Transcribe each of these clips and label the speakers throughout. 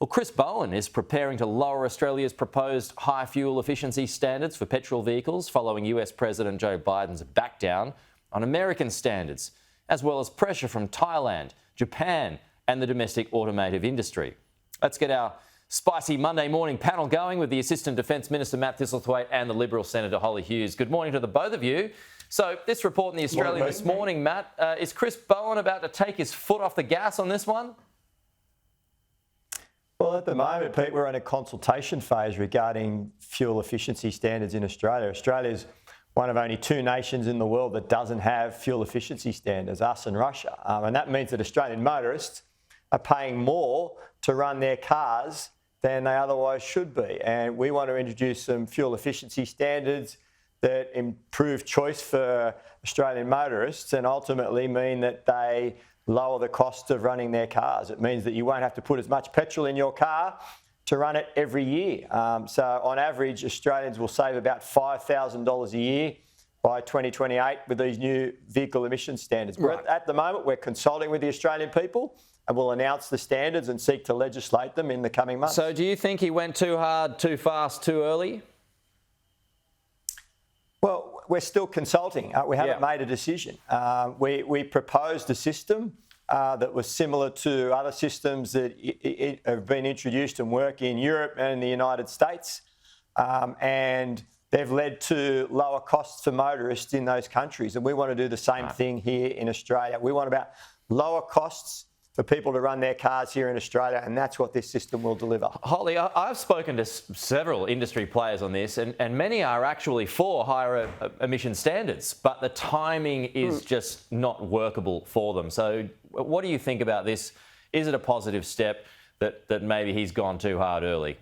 Speaker 1: Chris Bowen is preparing to lower Australia's proposed high fuel efficiency standards for petrol vehicles following US President Joe Biden's backdown on American standards, as well as pressure from Thailand, Japan and the domestic automotive industry. Let's get our spicy Monday morning panel going with the Assistant Defence Minister Matt Thistlethwaite and the Liberal Senator Holly Hughes. Good morning to the both of you. So this report in the Australian this morning, Matt, is Chris Bowen about to take his foot off the gas on this one?
Speaker 2: Well, at the moment, Pete, we're in a consultation phase regarding fuel efficiency standards in Australia. Australia's one of only two nations in the world that doesn't have fuel efficiency standards, us and Russia. And that means that Australian motorists are paying more to run their cars than they otherwise should be. And we want to introduce some fuel efficiency standards that improve choice for Australian motorists and ultimately mean that they lower the cost of running their cars. It means that you won't have to put as much petrol in your car to run it every year. So on average, Australians will save about $5,000 a year by 2028 with these new vehicle emission standards. Right. At the moment, we're consulting with the Australian people and we'll announce the standards and seek to legislate them in the coming months.
Speaker 1: So do you think he went too hard, too fast, too early?
Speaker 2: Well, we're still consulting. We haven't made a decision. We proposed a system that was similar to other systems that have been introduced and work in Europe and the United States. And they've led to lower costs for motorists in those countries. And we want to do the same thing here in Australia. We want about lower costs for people to run their cars here in Australia, and that's what this system will deliver.
Speaker 1: Holly, I've spoken to several industry players on this, and many are actually for higher emission standards, but the timing is just not workable for them. So what do you think about this? Is it a positive step that maybe he's gone too hard early?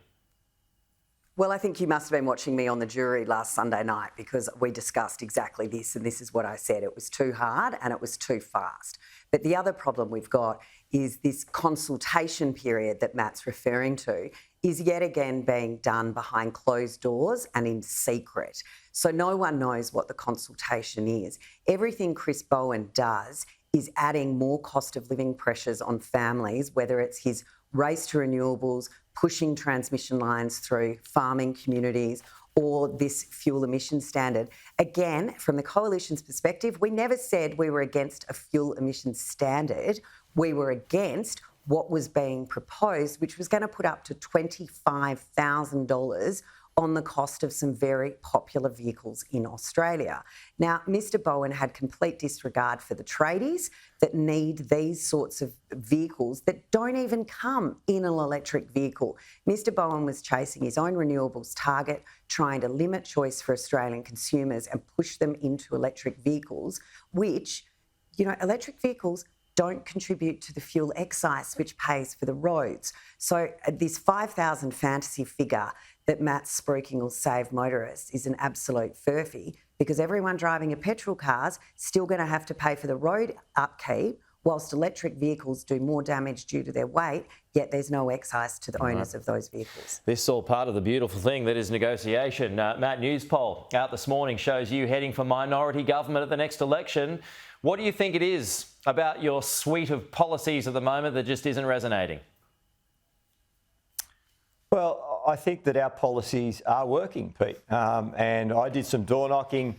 Speaker 3: Well, I think you must have been watching me on the jury last Sunday night because we discussed exactly this, and this is what I said. It was too hard and it was too fast. But the other problem we've got is this consultation period that Matt's referring to is yet again being done behind closed doors and in secret. So no one knows what the consultation is. Everything Chris Bowen does is adding more cost of living pressures on families, whether it's his race to renewables, pushing transmission lines through farming communities, or this fuel emission standard. Again, from the Coalition's perspective, we never said we were against a fuel emissions standard. We were against what was being proposed, which was going to put up to $25,000 on the cost of some very popular vehicles in Australia. Now, Mr Bowen had complete disregard for the tradies that need these sorts of vehicles that don't even come in an electric vehicle. Mr Bowen was chasing his own renewables target, trying to limit choice for Australian consumers and push them into electric vehicles, which, electric vehicles don't contribute to the fuel excise, which pays for the roads. So this 5,000 fantasy figure that Matt's spruiking will save motorists is an absolute furphy because everyone driving a petrol car's still going to have to pay for the road upkeep, whilst electric vehicles do more damage due to their weight, yet there's no excise to the owners of those vehicles.
Speaker 1: This is all part of the beautiful thing that is negotiation. Matt, news poll out this morning shows you heading for minority government at the next election. What do you think it is about your suite of policies at the moment that just isn't resonating?
Speaker 2: Well, I think that our policies are working, Pete. And I did some door knocking.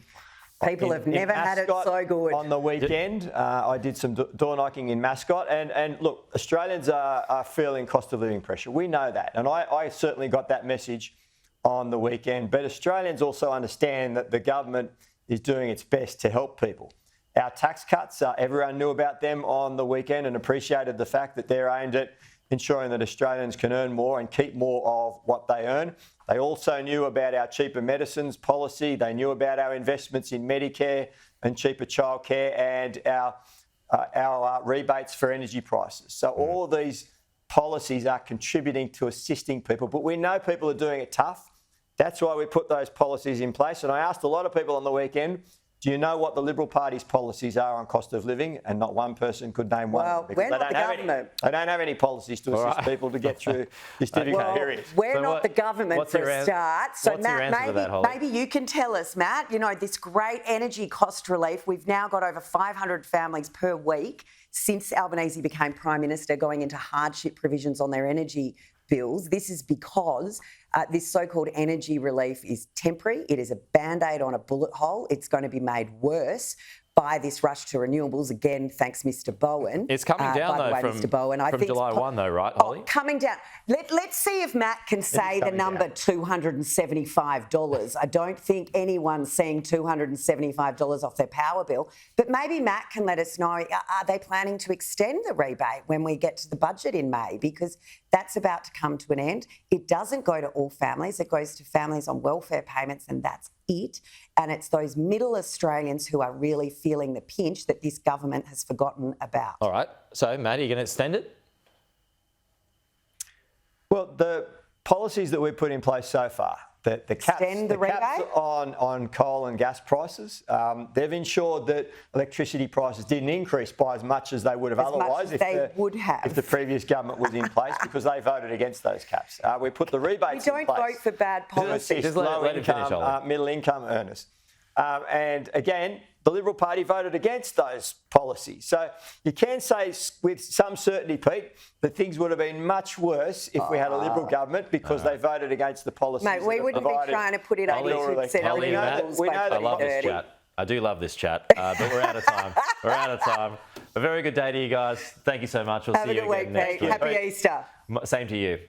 Speaker 3: People have never had it so good.
Speaker 2: On the weekend, I did some door knocking in Mascot. And look, Australians are feeling cost of living pressure. We know that. And I certainly got that message on the weekend. But Australians also understand that the government is doing its best to help people. Our tax cuts, everyone knew about them on the weekend and appreciated the fact that they're aimed at ensuring that Australians can earn more and keep more of what they earn. They also knew about our cheaper medicines policy. They knew about our investments in Medicare and cheaper childcare and our rebates for energy prices. So all of these policies are contributing to assisting people, but we know people are doing it tough. That's why we put those policies in place. And I asked a lot of people on the weekend, do you know what the Liberal Party's policies are on cost of living? And not one person could name one.
Speaker 3: Well, we're not the government.
Speaker 2: They don't have any policies to assist people to get through this difficult period.
Speaker 3: We're not the government for a start. So Matt, maybe you can tell us, Matt, this great energy cost relief. We've now got over 500 families per week since Albanese became Prime Minister going into hardship provisions on their energy bills. This is because this so-called energy relief is temporary. It is a Band-Aid on a bullet hole. It's going to be made worse by this rush to renewables. Again, thanks, Mr. Bowen.
Speaker 1: It's coming down,
Speaker 3: by the way,
Speaker 1: though,
Speaker 3: Mr. Bowen.
Speaker 1: from July 1, though, right, Holly?
Speaker 3: Coming down. Let's see if Matt can say the number $275. I don't think anyone's seeing $275 off their power bill, but maybe Matt can let us know, are they planning to extend the rebate when we get to the budget in May? Because that's about to come to an end. It doesn't go to all families. It goes to families on welfare payments, and that's it. And it's those middle Australians who are really feeling the pinch that this government has forgotten about.
Speaker 1: All right. So, Matt, are you going to extend it?
Speaker 2: Well, the policies that we've put in place so far, the caps on coal and gas prices, they've ensured that electricity prices didn't increase by as much as they would have otherwise if the previous government was in place, because they voted against those caps. We put the rebates in place.
Speaker 3: You don't vote for bad policy.
Speaker 1: Just let him finish,
Speaker 2: middle income earners. And again, the Liberal Party voted against those policies. So you can say with some certainty, Pete, that things would have been much worse if we had a Liberal government, because they voted against the policies.
Speaker 3: Mate, we wouldn't be trying to put it over renewables.
Speaker 1: We know that. I love this chat. I do love this chat, but we're out of time. We're out of time. A very good day to you guys. Thank you so much. We'll see you again next week.
Speaker 3: Happy Easter.
Speaker 1: Same to you.